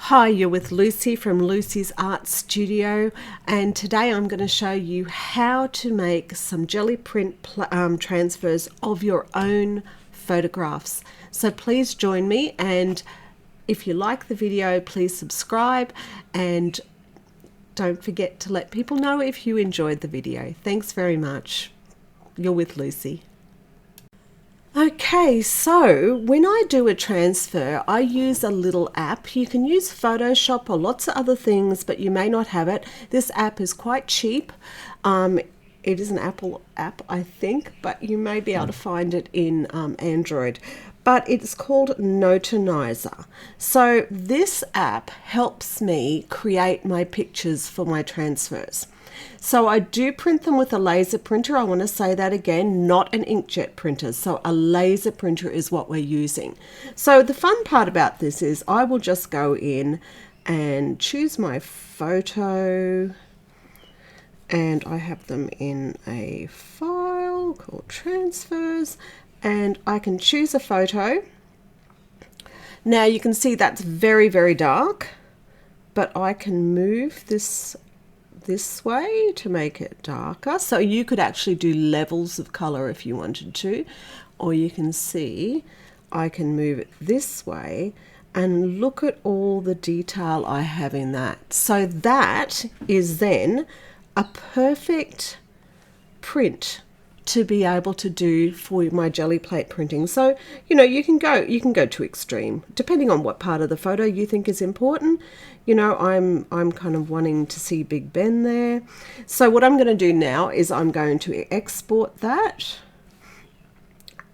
Hi, you're with Lucy from Lucy's Art Studio, and today I'm going to show you how to make some jelly print transfers of your own photographs. So please join me, and if you like the video, please subscribe and don't forget to let people know if you enjoyed the video. Thanks very much. You're with Lucy. Okay, so when I do a transfer, I use a little app. You can use Photoshop or lots of other things, but you may not have it. This app is quite cheap. It is an Apple app, I think, but you may be able to find it in Android. But it's called Notanizer. So this app helps me create my pictures for my transfers. So I do print them with a laser printer. I want to say that again, not an inkjet printer. So a laser printer is what we're using. So the fun part about this is I will just go in and choose my photo, and I have them in a file called transfers, and I can choose a photo. Now you can see that's very, very dark, but I can move this way to make it darker. So you could actually do levels of color if you wanted to, or you can see I can move it this way and look at all the detail I have in that. So that is then a perfect print to be able to do for my Gelliplate printing. So you can go to extreme depending on what part of the photo you think is important. I'm kind of wanting to see Big Ben there. So what I'm going to do now is I'm going to export that,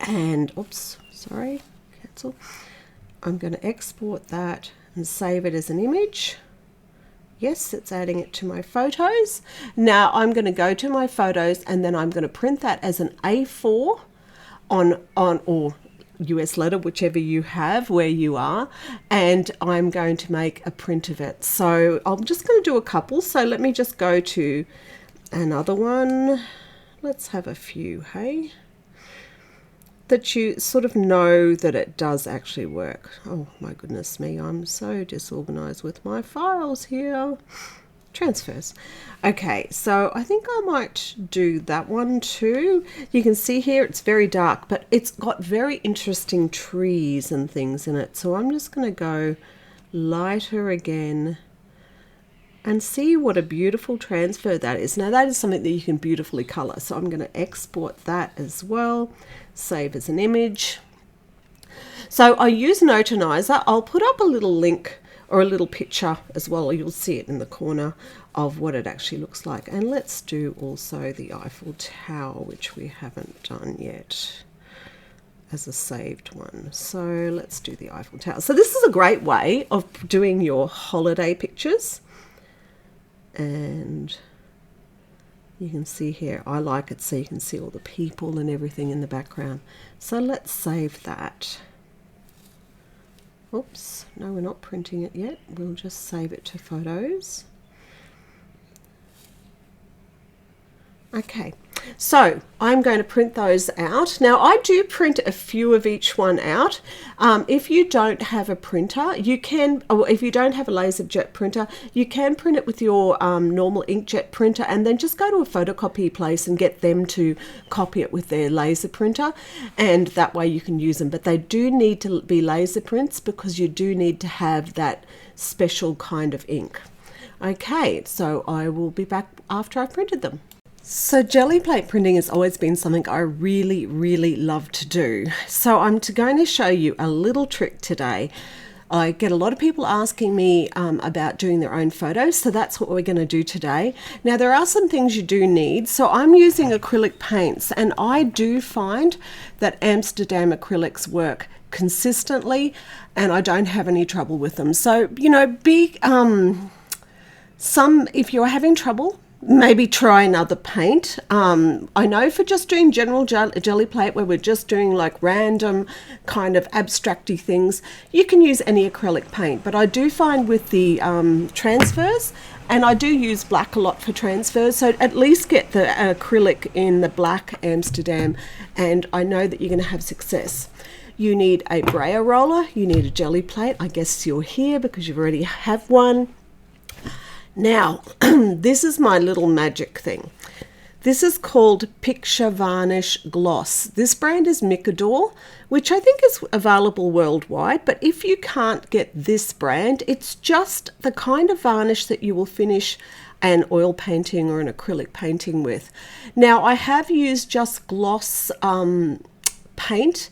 and cancel. I'm going to export that and save it as an image. Yes, it's adding it to my photos. Now I'm going to go to my photos, and then I'm going to print that as an A4 on or US letter, whichever you have where you are, and I'm going to make a print of it. So I'm just going to do a couple. So let me just go to another one. Let's have a few, hey? That you sort of know that it does actually work. Oh my goodness me, I'm so disorganized with my files here. Transfers. Okay, so I think I might do that one too. You can see here it's very dark, but it's got very interesting trees and things in it. So I'm just going to go lighter again and see what a beautiful transfer that is. Now that is something that you can beautifully color. So I'm going to export that as well, save as an image. So I use Notanizer. I'll put up a little link or a little picture as well. You'll see it in the corner of what it actually looks like. And let's do also the Eiffel Tower, which we haven't done yet as a saved one. So let's do the Eiffel Tower. So this is a great way of doing your holiday pictures. And you can see here, I like it so you can see all the people and everything in the background. So let's save that. Oops, no, we're not printing it yet. We'll just save it to photos. Okay, so I'm going to print those out. Now I do print a few of each one out. If you don't have a printer, you can, or if you don't have a laser jet printer, you can print it with your normal inkjet printer, and then just go to a photocopy place and get them to copy it with their laser printer, and that way you can use them. But they do need to be laser prints because you do need to have that special kind of ink. Okay, so I will be back after I've printed them. So Gelliplate printing has always been something I really, really love to do. So I'm going to show you a little trick today. I get a lot of people asking me about doing their own photos, so that's what we're going to do today. Now there are some things you do need. So I'm using acrylic paints, and I do find that Amsterdam acrylics work consistently, and I don't have any trouble with them. So if you're having trouble, maybe try another paint. I know for just doing general Gelliplate, where we're just doing like random kind of abstracty things, you can use any acrylic paint. But I do find with the transfers, and I do use black a lot for transfers, so at least get the acrylic in the black Amsterdam, and I know that you're going to have success. You need a brayer roller, you need a Gelliplate. I guess you're here because you already have one. Now, this is my little magic thing. This is called Picture Varnish Gloss. This brand is Micador, which I think is available worldwide, but if you can't get this brand, it's just the kind of varnish that you will finish an oil painting or an acrylic painting with. Now, I have used just gloss paint.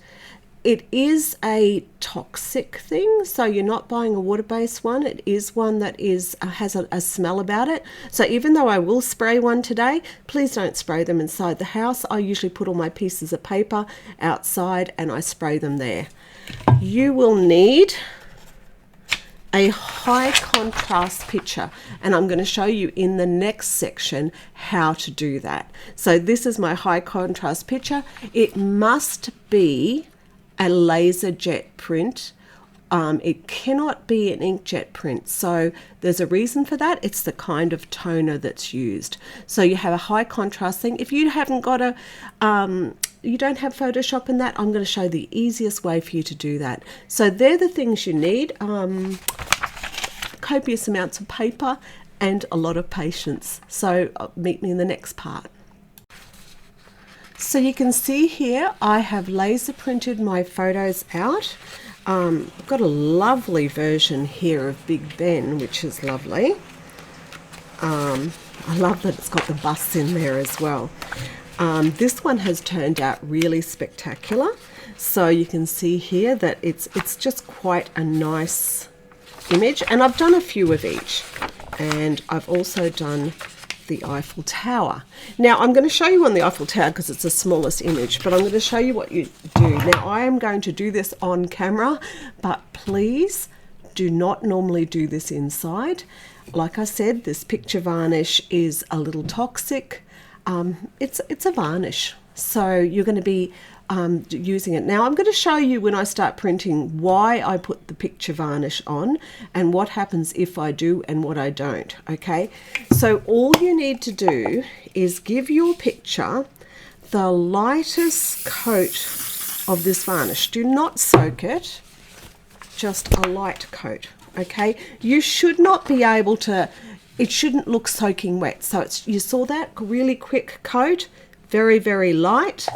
It is a toxic thing, so you're not buying a water-based one. It is one that has a smell about it. So even though I will spray one today, please don't spray them inside the house. I usually put all my pieces of paper outside and I spray them there. You will need a high contrast picture, and I'm going to show you in the next section how to do that. So this is my high contrast picture. It must be a laser jet print. It cannot be an inkjet print, so there's a reason for that. It's the kind of toner that's used. So you have a high contrast thing. If you haven't got you don't have Photoshop in that, I'm going to show the easiest way for you to do that. So they're the things you need. Copious amounts of paper and a lot of patience. So meet me in the next part. So you can see here I have laser printed my photos out. I've got a lovely version here of Big Ben, which is lovely. I love that it's got the bus in there as well. This one has turned out really spectacular. So you can see here that it's just quite a nice image, and I've done a few of each, and I've also done the Eiffel Tower. Now I'm going to show you on the Eiffel Tower because it's the smallest image, but I'm going to show you what you do. Now I am going to do this on camera, but please do not normally do this inside. Like I said, this picture varnish is a little toxic. It's a varnish, so you're going to be using it. Now I'm going to show you when I start printing why I put the picture varnish on and what happens if I do and what I don't. Okay, so all you need to do is give your picture the lightest coat of this varnish. Do not soak it, just a light coat. Okay, you should not be able to, it shouldn't look soaking wet. So you saw that really quick coat, very, very light,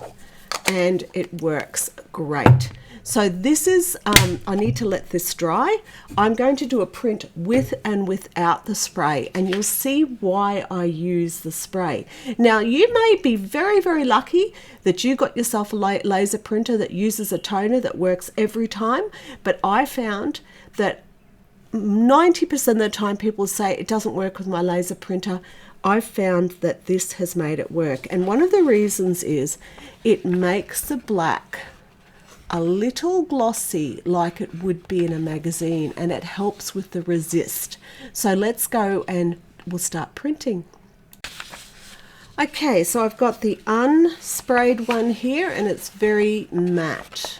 and it works great. So this is, I need to let this dry. I'm going to do a print with and without the spray, and you'll see why I use the spray. Now you may be very, very lucky that you got yourself a laser printer that uses a toner that works every time, but I found that 90% of the time people say it doesn't work with my laser printer. I've found that this has made it work, and one of the reasons is it makes the black a little glossy like it would be in a magazine, and it helps with the resist. So let's go and we'll start printing. Okay, so I've got the unsprayed one here and it's very matte.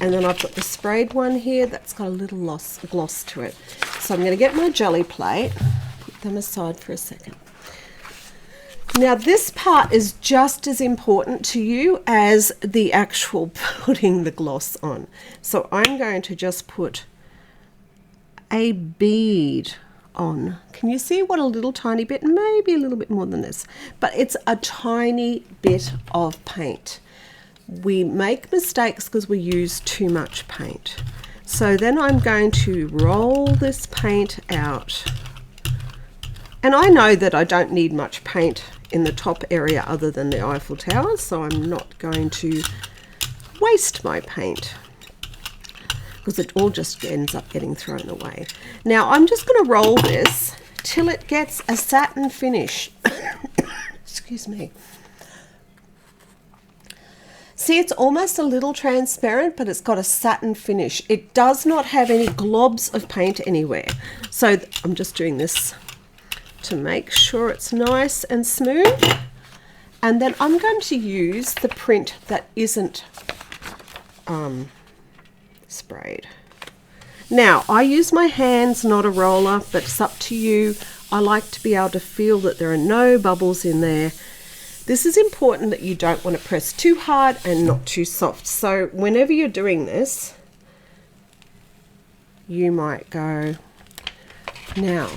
And then I've got the sprayed one here that's got a little gloss to it. So I'm going to get my Gelliplate, put them aside for a second. Now this part is just as important to you as the actual putting the gloss on. So I'm going to just put a bead on. Can you see what a little tiny bit, maybe a little bit more than this, but it's a tiny bit of paint. We make mistakes because we use too much paint. So then I'm going to roll this paint out. And I know that I don't need much paint in the top area other than the Eiffel Tower, so I'm not going to waste my paint because it all just ends up getting thrown away. Now I'm just going to roll this till it gets a satin finish. Excuse me. See, it's almost a little transparent, but it's got a satin finish. It does not have any globs of paint anywhere. So I'm just doing this to make sure it's nice and smooth. And then I'm going to use the print that isn't sprayed. Now, I use my hands, not a roller, but it's up to you. I like to be able to feel that there are no bubbles in there. This is important that you don't want to press too hard and not too soft. So whenever you're doing this, you might go, now,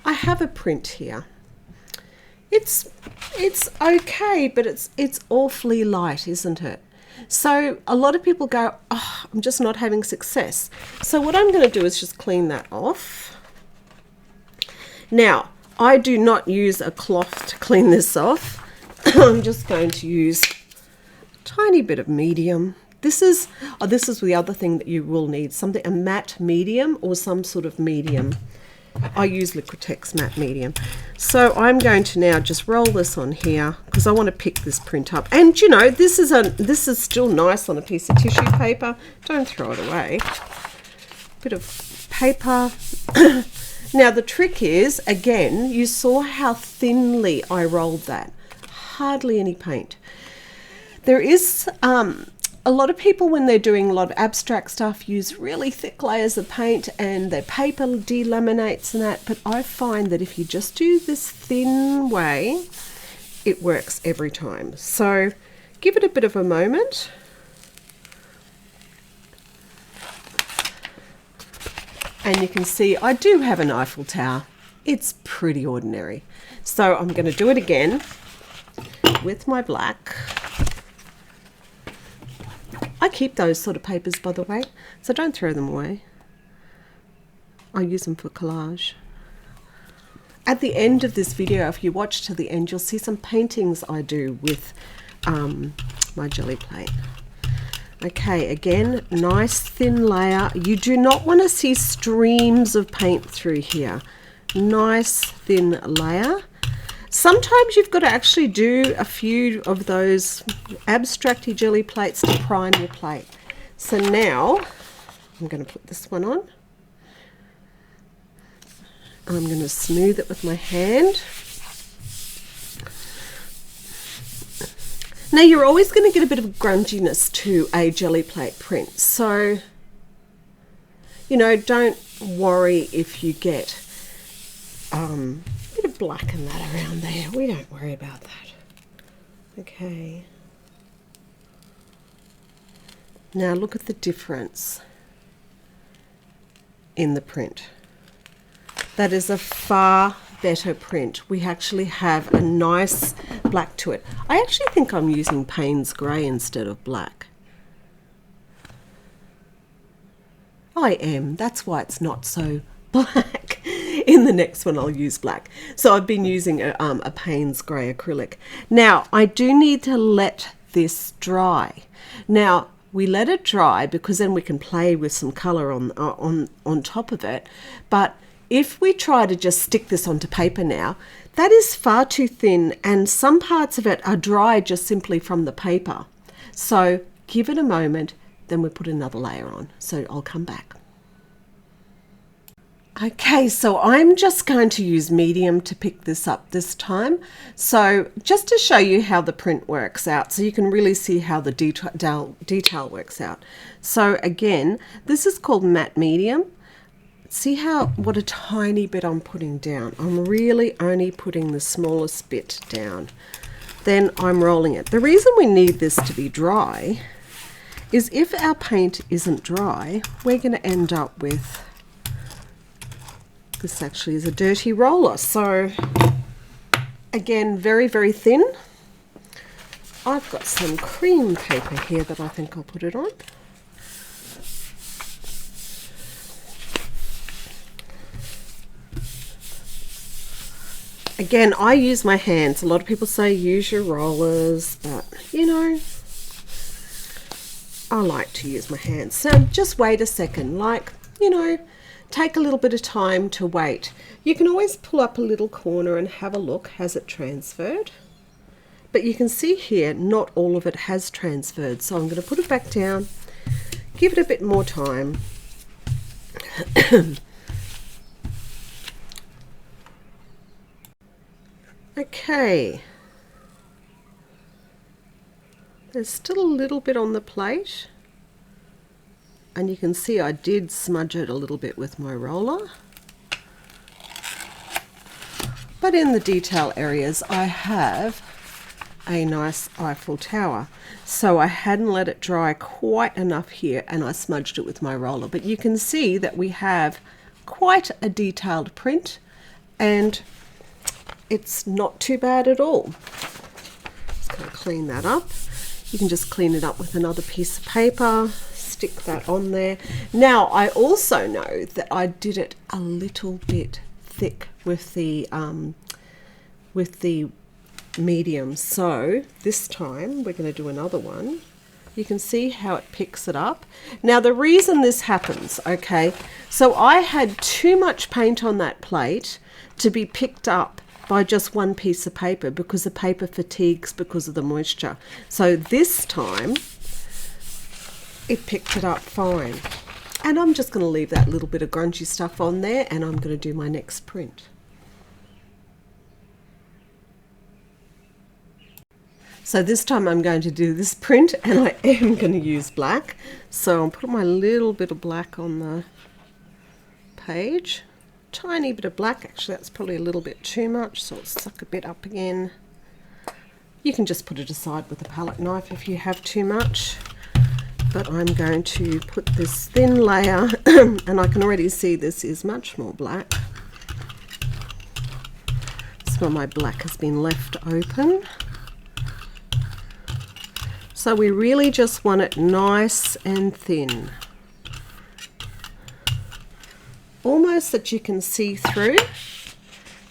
I have a print here. It's okay, but it's awfully light, isn't it? So a lot of people go, oh, I'm just not having success. So what I'm going to do is just clean that off. Now, I do not use a cloth to clean this off. I'm just going to use a tiny bit of medium. This is the other thing that you will need, a matte medium or some sort of medium. I use Liquitex matte medium. So I'm going to now just roll this on here because I want to pick this print up. And you know, this is still nice on a piece of tissue paper. Don't throw it away. Bit of paper. Now the trick is, again, you saw how thinly I rolled that. Hardly any paint. There is a lot of people, when they're doing a lot of abstract stuff, use really thick layers of paint and their paper delaminates and that, but I find that if you just do this thin way, it works every time. So give it a bit of a moment. And you can see I do have an Eiffel Tower. It's pretty ordinary. So I'm going to do it again with my black. I keep those sort of papers, by the way, so don't throw them away. I use them for collage. At the end of this video, if you watch to the end, you'll see some paintings I do with my Gelliplate. Okay, again, nice thin layer. You do not want to see streams of paint through here. Nice thin layer. Sometimes you've got to actually do a few of those abstracty jelly plates to prime your plate. So now I'm going to put this one on. I'm going to smooth it with my hand. Now you're always going to get a bit of grunginess to a jelly plate print. So, you know, don't worry if you get a bit of black and that around there. We don't worry about that. Okay. Now look at the difference in the print. That is a far better print. We actually have a nice black to it. I actually think I'm using Payne's grey instead of black. I am. That's why it's not so black. In the next one I'll use black. So I've been using a Payne's grey acrylic. Now I do need to let this dry. Now we let it dry because then we can play with some colour on top of it. But if we try to just stick this onto paper now, that is far too thin, and some parts of it are dry just simply from the paper. So give it a moment, then we put another layer on. So I'll come back. Okay, so I'm just going to use medium to pick this up this time. So just to show you how the print works out, so you can really see how the detail works out. So again, this is called matte medium. See what a tiny bit I'm putting down. I'm really only putting the smallest bit down. Then I'm rolling it. The reason we need this to be dry is if our paint isn't dry, we're going to end up with, this actually is a dirty roller. So again, very, very thin. I've got some cream paper here that I think I'll put it on. Again, I use my hands. A lot of people say use your rollers, but you know, I like to use my hands. So just wait a second, like, you know, take a little bit of time to wait. You can always pull up a little corner and have a look. Has it transferred? But you can see here, not all of it has transferred. So I'm going to put it back down, give it a bit more time. Okay, there's still a little bit on the plate, and you can see I did smudge it a little bit with my roller. But in the detail areas, I have a nice Eiffel Tower. So I hadn't let it dry quite enough here, and I smudged it with my roller. But you can see that we have quite a detailed print, and it's not too bad at all. Just going to clean that up. You can just clean it up with another piece of paper, stick that on there. Now, I also know that I did it a little bit thick with the medium. So this time we're going to do another one. You can see how it picks it up. Now, the reason this happens, okay, so I had too much paint on that plate to be picked up by just one piece of paper because the paper fatigues because of the moisture. So this time it picked it up fine. And I'm just going to leave that little bit of grungy stuff on there, and I'm going to do my next print. So this time I'm going to do this print, and I am going to use black. So I'll put my little bit of black on the page. Tiny bit of black, actually that's probably a little bit too much, so I'll suck a bit up again. You can just put it aside with a palette knife if you have too much. But I'm going to put this thin layer, and I can already see this is much more black. So my black has been left open. So we really just want it nice and thin. Almost that you can see through.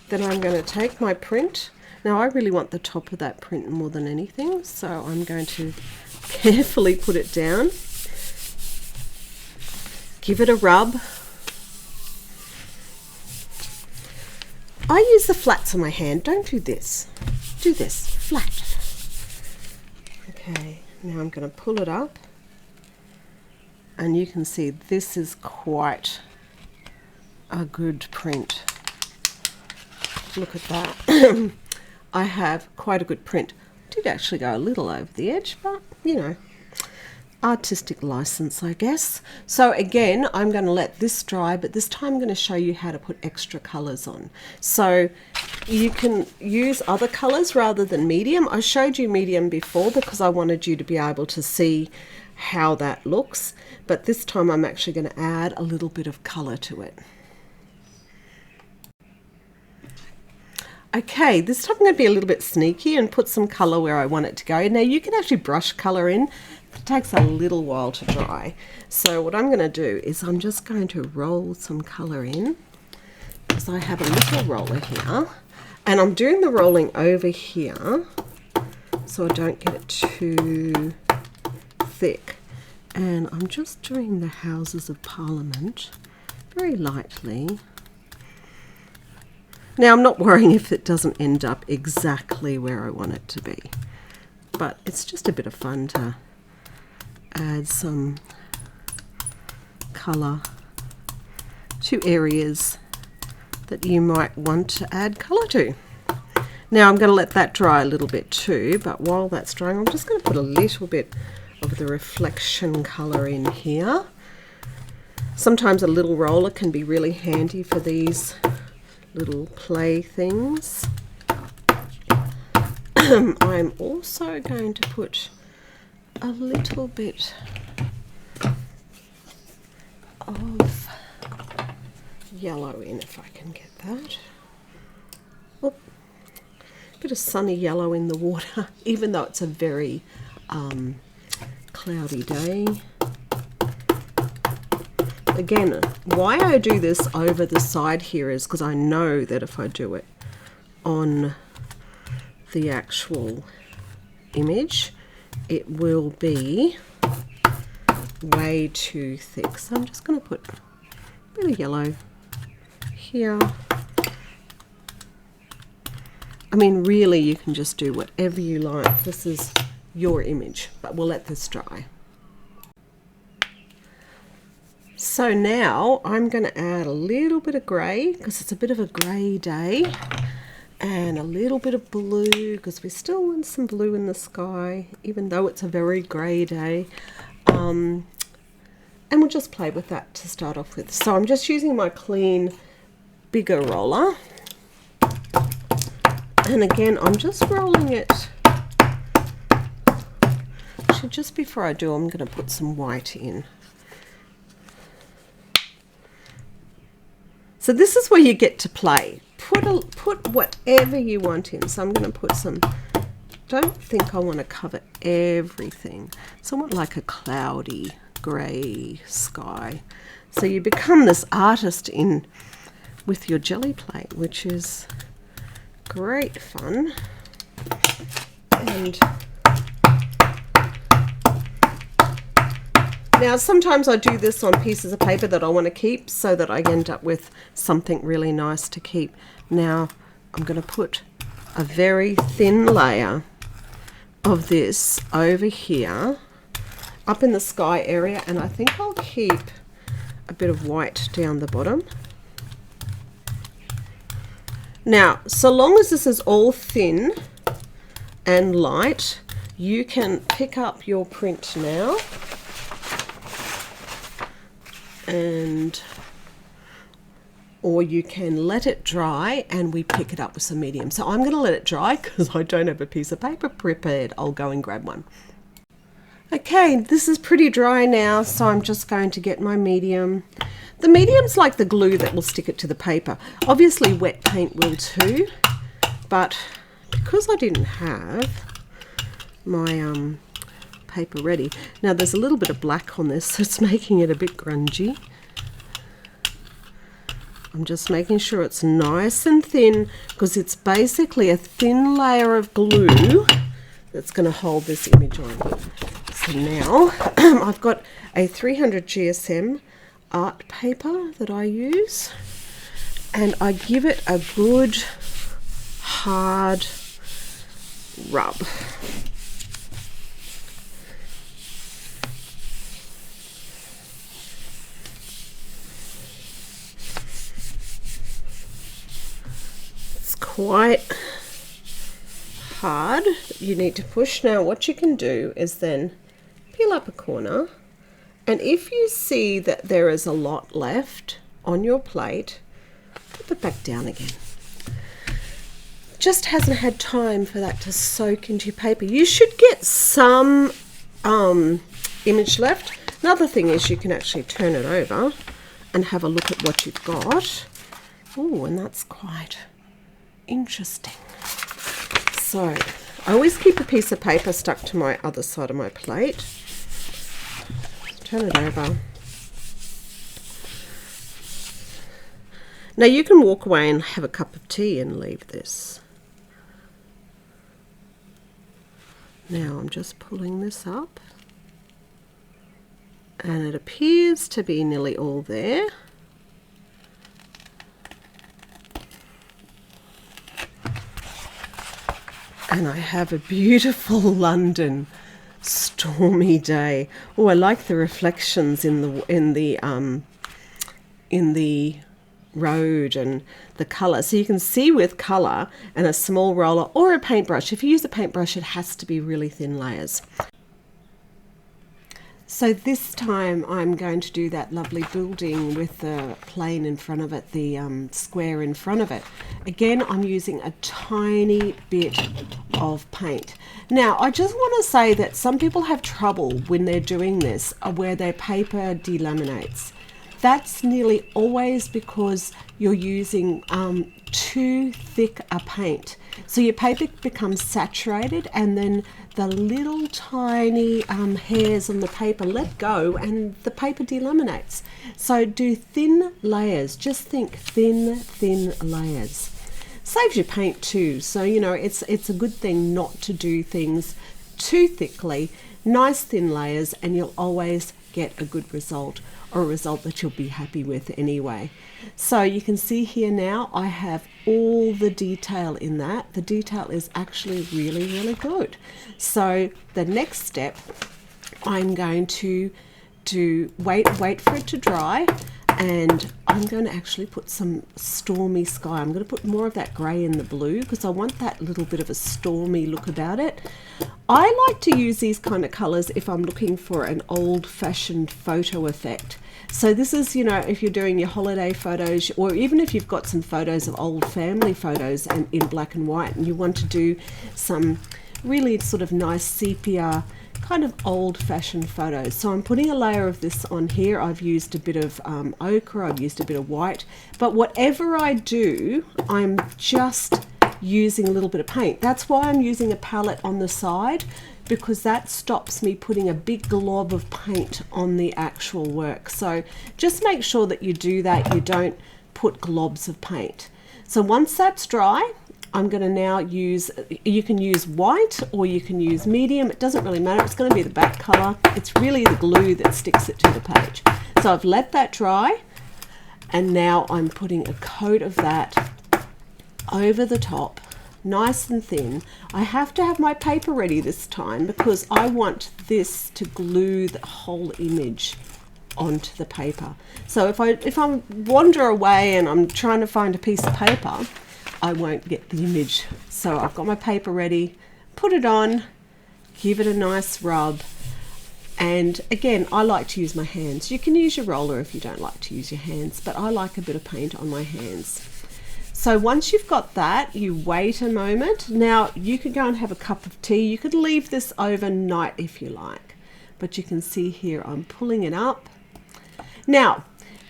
Then I'm going to take my print. Now I really want the top of that print more than anything, so I'm going to carefully put it down. Give it a rub. I use the flats on my hand. Don't do this. Do this. Flat. Okay, now I'm going to pull it up, and you can see this is quite a good print. Look at that. I have quite a good print. I did actually go a little over the edge, but you know, artistic license, I guess. So again, I'm going to let this dry, but this time I'm going to show you how to put extra colors on. So you can use other colors rather than medium. I showed you medium before because I wanted you to be able to see how that looks, but this time I'm actually going to add a little bit of color to it. Okay, this time I'm going to be a little bit sneaky and put some colour where I want it to go. Now you can actually brush colour in. It takes a little while to dry. So what I'm going to do is I'm just going to roll some colour in, because I have a little roller here. And I'm doing the rolling over here so I don't get it too thick. And I'm just doing the Houses of Parliament very lightly. Now I'm not worrying if it doesn't end up exactly where I want it to be, but it's just a bit of fun to add some colour to areas that you might want to add colour to. Now I'm going to let that dry a little bit too, but while that's drying I'm just going to put a little bit of the reflection colour in here. Sometimes a little roller can be really handy for these little play things. I'm also going to put a little bit of yellow in, if I can get that. Oh, a bit of sunny yellow in the water, even though it's a very cloudy day. Again, why I do this over the side here is because I know that if I do it on the actual image, it will be way too thick. So I'm just going to put a bit of yellow here. I mean, really, you can just do whatever you like. This is your image, but we'll let this dry. So now I'm going to add a little bit of grey because it's a bit of a grey day, and a little bit of blue because we still want some blue in the sky even though it's a very grey day, and we'll just play with that to start off with. So I'm just using my clean bigger roller, And again, I'm just rolling it. Actually, just before I do, I'm going to put some white in. So this is where you get to play. Put whatever you want in. So I'm going to put some, don't think I want to cover everything. So I want like a cloudy grey sky. So you become this artist with your Gelliplate, which is great fun. And now sometimes I do this on pieces of paper that I want to keep so that I end up with something really nice to keep. Now I'm going to put a very thin layer of this over here up in the sky area, and I think I'll keep a bit of white down the bottom. Now, so long as this is all thin and light, you can pick up your print now or you can let it dry and we pick it up with some medium. So I'm going to let it dry because I don't have a piece of paper prepared. I'll go and grab one. Okay, this is pretty dry now, so I'm just going to get my medium. The medium's like the glue that will stick it to the paper. Obviously wet paint will too, but because I didn't have my paper ready. Now there's a little bit of black on this, so it's making it a bit grungy. I'm just making sure it's nice and thin because it's basically a thin layer of glue that's going to hold this image on. So now I've got a 300 GSM art paper that I use, and I give it a good hard rub. It's quite hard. You need to push. Now what you can do is then peel up a corner, and if you see that there is a lot left on your plate, put it back down again. Just hasn't had time for that to soak into your paper. You should get some image left. Another thing is you can actually turn it over and have a look at what you've got. Oh, and that's quite interesting. So I always keep a piece of paper stuck to my other side of my plate. Turn it over. Now you can walk away and have a cup of tea and leave this. Now I'm just pulling this up, and it appears to be nearly all there. And I have a beautiful London stormy day. Oh, I like the reflections in the road and the colour. So you can see with colour and a small roller or a paintbrush. If you use a paintbrush, it has to be really thin layers. So this time I'm going to do that lovely building with the plane in front of it, the square in front of it. Again, I'm using a tiny bit of paint. Now, I just want to say that some people have trouble when they're doing this where their paper delaminates. That's nearly always because you're using too thick a paint. So your paper becomes saturated, and then the little tiny hairs on the paper let go and the paper delaminates. So do thin layers. Just think thin layers. Saves you paint too. So, you know, it's a good thing not to do things too thickly. Nice thin layers, and you'll always get a good result, or a result that you'll be happy with anyway. So you can see here now I have all the detail in that. The detail is actually really good. So the next step, I'm going to wait for it to dry, and I'm going to actually put some stormy sky. I'm going to put more of that grey in the blue because I want that little bit of a stormy look about it. I like to use these kind of colours if I'm looking for an old-fashioned photo effect. So this is, you know, if you're doing your holiday photos, or even if you've got some photos of old family photos and in black and white, and you want to do some really sort of nice sepia kind of old-fashioned photos. So I'm putting a layer of this on here. I've used a bit of ochre, I've used a bit of white, but whatever I do, I'm just using a little bit of paint. That's why I'm using a palette on the side, because that stops me putting a big glob of paint on the actual work. So just make sure that you do that, you don't put globs of paint. So once that's dry, I'm going to now use, you can use white or you can use medium, it doesn't really matter, it's going to be the back colour. It's really the glue that sticks it to the page. So I've let that dry, and now I'm putting a coat of that over the top, nice and thin. I have to have my paper ready this time because I want this to glue the whole image onto the paper. So if I wander away and I'm trying to find a piece of paper, I won't get the image. So I've got my paper ready, put it on, give it a nice rub, and again, I like to use my hands. You can use your roller if you don't like to use your hands, but I like a bit of paint on my hands. So once you've got that, you wait a moment. Now you could go and have a cup of tea. You could leave this overnight if you like, but you can see here I'm pulling it up. Now,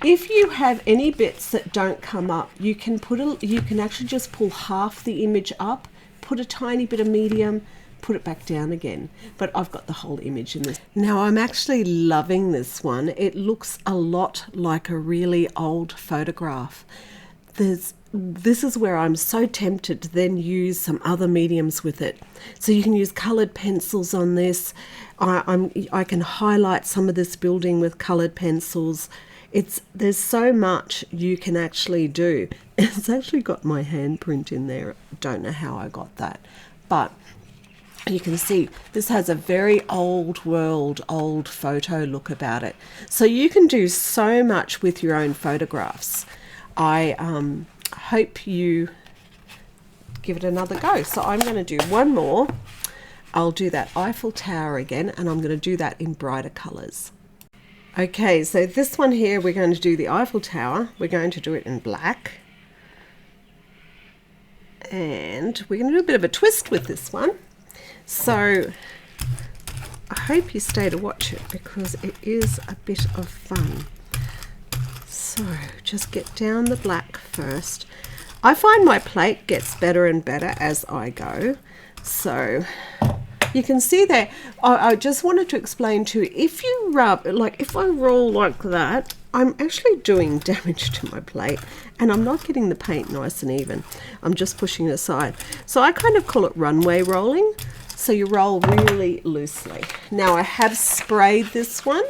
if you have any bits that don't come up, you can actually just pull half the image up, put a tiny bit of medium, put it back down again. But I've got the whole image in this. Now I'm actually loving this one. It looks a lot like a really old photograph. This is where I'm so tempted to then use some other mediums with it. So you can use coloured pencils on this. I can highlight some of this building with coloured pencils. There's so much you can actually do. It's actually got my handprint in there. Don't know how I got that, but you can see this has a very old world, old photo look about it. So you can do so much with your own photographs. I hope you give it another go. So I'm going to do one more. I'll do that Eiffel Tower again, and I'm going to do that in brighter colours. Okay, so this one here, we're going to do the Eiffel Tower. We're going to do it in black. And we're going to do a bit of a twist with this one. So I hope you stay to watch it because it is a bit of fun. So just get down the black first. I find my plate gets better and better as I go. So you can see there, I just wanted to explain to you, if you rub, like if I roll like that, I'm actually doing damage to my plate and I'm not getting the paint nice and even. I'm just pushing it aside. So I kind of call it runway rolling. So you roll really loosely. Now I have sprayed this one.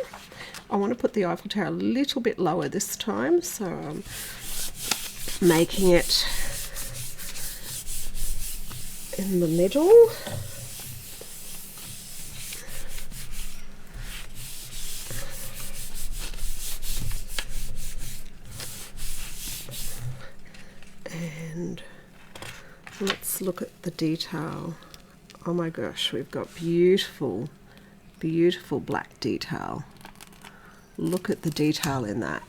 I want to put the Eiffel Tower a little bit lower this time. So I'm making it in the middle. And let's look at the detail. Oh my gosh, we've got beautiful, beautiful black detail. Look at the detail in that.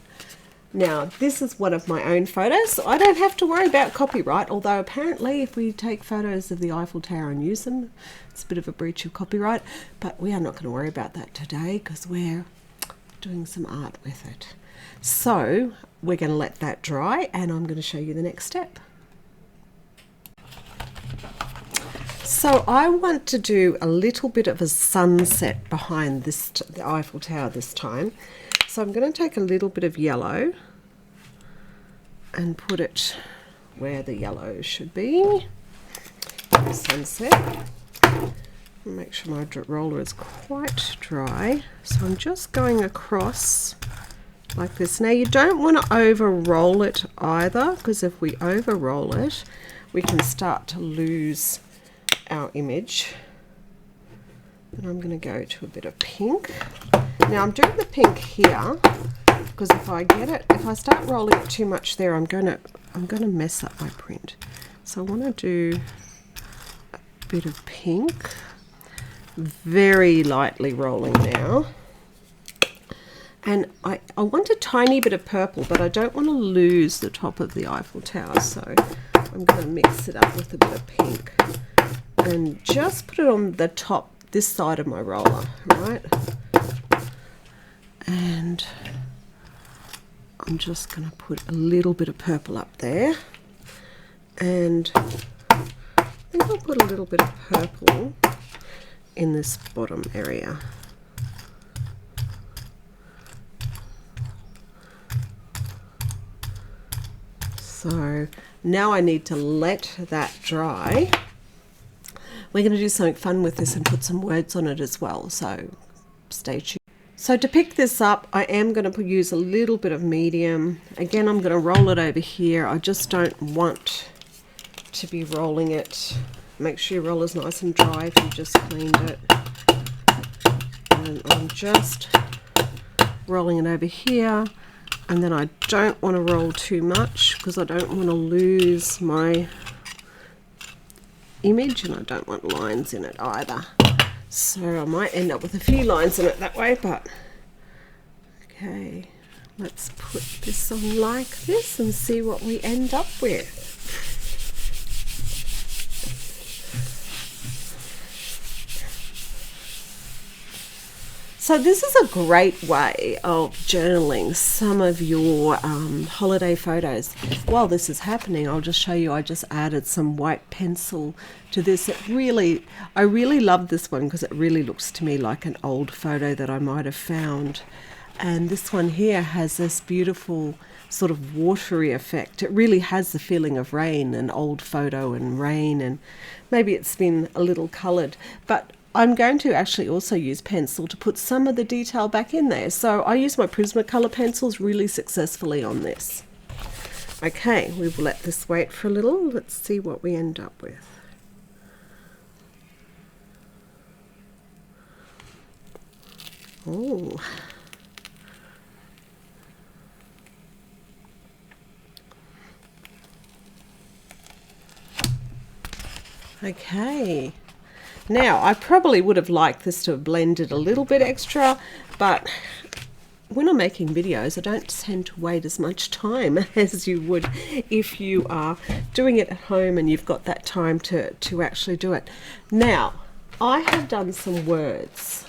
Now, this is one of my own photos, so I don't have to worry about copyright, although apparently if we take photos of the Eiffel Tower and use them, it's a bit of a breach of copyright, but we are not going to worry about that today because we're doing some art with it. So we're going to let that dry and I'm going to show you the next step. So I want to do a little bit of a sunset behind this, the Eiffel Tower this time. So I'm going to take a little bit of yellow and put it where the yellow should be. Sunset. Make sure my roller is quite dry. So I'm just going across like this. Now you don't want to over roll it either, because if we over roll it, we can start to lose our image. And I'm going to go to a bit of pink. Now I'm doing the pink here because if I start rolling it too much there, I'm going to mess up my print. So I want to do a bit of pink, very lightly rolling now. And I want a tiny bit of purple, but I don't want to lose the top of the Eiffel Tower, so I'm going to mix it up with a bit of pink and just put it on the top, this side of my roller, right? And I'm just going to put a little bit of purple up there, and I think I'll put a little bit of purple in this bottom area. So now I need to let that dry. We're going to do something fun with this and put some words on it as well, so stay tuned. So to pick this up, I am going to use a little bit of medium. Again, I'm going to roll it over here. I just don't want to be rolling it. Make sure your roller's nice and dry if you just cleaned it. And I'm just rolling it over here. And then I don't want to roll too much because I don't want to lose my image, and I don't want lines in it either. So I might end up with a few lines in it that way, but okay, let's put this on like this and see what we end up with. So this is a great way of journaling some of your holiday photos. While this is happening, I'll just show you, I just added some white pencil to this. I really love this one because it really looks to me like an old photo that I might have found. And this one here has this beautiful sort of watery effect. It really has the feeling of rain, an old photo and rain, and maybe it's been a little coloured. But I'm going to actually also use pencil to put some of the detail back in there. So I use my Prismacolor pencils really successfully on this. Okay, we will let this wait for a little. Let's see what we end up with. Oh. Okay. Now, I probably would have liked this to have blended a little bit extra, but when I'm making videos, I don't tend to wait as much time as you would if you are doing it at home and you've got that time to actually do it. Now, I have done some words,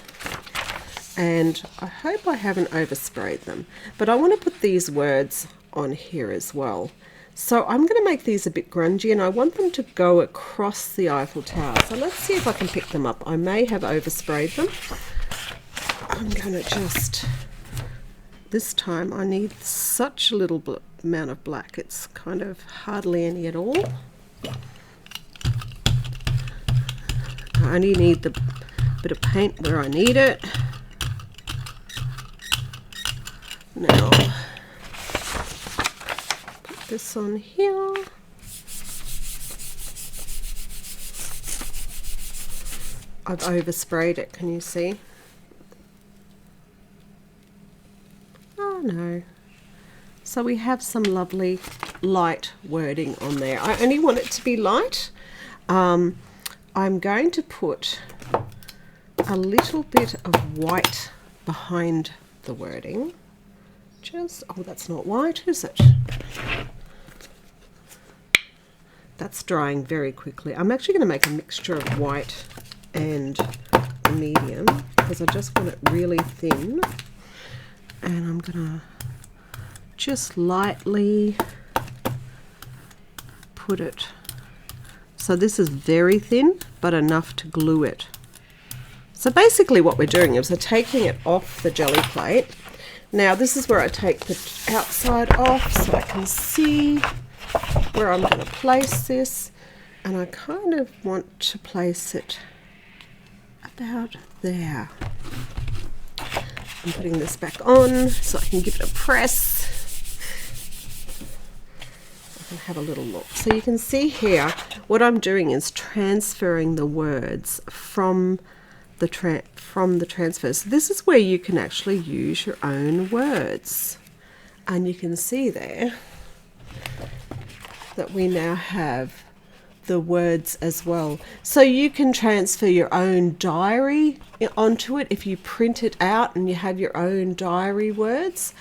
and I hope I haven't oversprayed them, but I want to put these words on here as well. So I'm going to make these a bit grungy, and I want them to go across the Eiffel Tower. So let's see if I can pick them up. I may have oversprayed them. I'm going to just, this time I need such a little amount of black. It's kind of hardly any at all. I only need the bit of paint where I need it. Now, this on here. I've oversprayed it, can you see? Oh no. So we have some lovely light wording on there. I only want it to be light. I'm going to put a little bit of white behind the wording. Just, oh, that's not white, is it? That's drying very quickly. I'm actually going to make a mixture of white and medium because I just want it really thin. And I'm going to just lightly put it. So this is very thin, but enough to glue it. So basically what we're doing is we're taking it off the Gelliplate. Now this is where I take the outside off so I can see where I'm going to place this, and I kind of want to place it about there. I'm putting this back on so I can give it a press. I can have a little look. So you can see here what I'm doing is transferring the words from the transfer. So this is where you can actually use your own words, and you can see there that we now have the words as well. So you can transfer your own diary onto it if you print it out and you have your own diary words.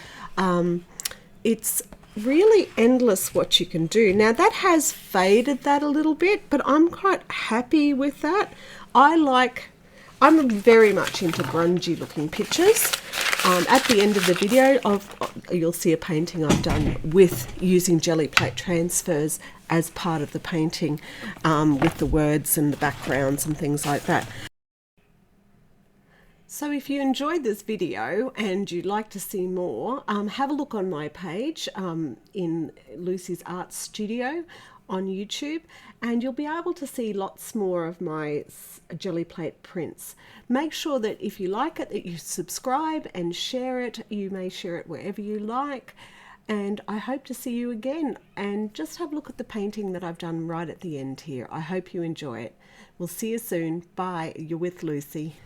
It's really endless what you can do. Now that has faded that a little bit, but I'm quite happy with that. I'm very much into grungy looking pictures. At the end of the video, you'll see a painting I've done with using Gelliplate transfers as part of the painting, with the words and the backgrounds and things like that. So if you enjoyed this video and you'd like to see more, have a look on my page in Lucy's Art Studio on YouTube, and you'll be able to see lots more of my Gelliplate prints. Make sure that if you like it, that you subscribe and share it. You may share it wherever you like, and I hope to see you again. And just have a look at the painting that I've done right at the end here. I hope you enjoy it. We'll see you soon. Bye. You're with Lucy.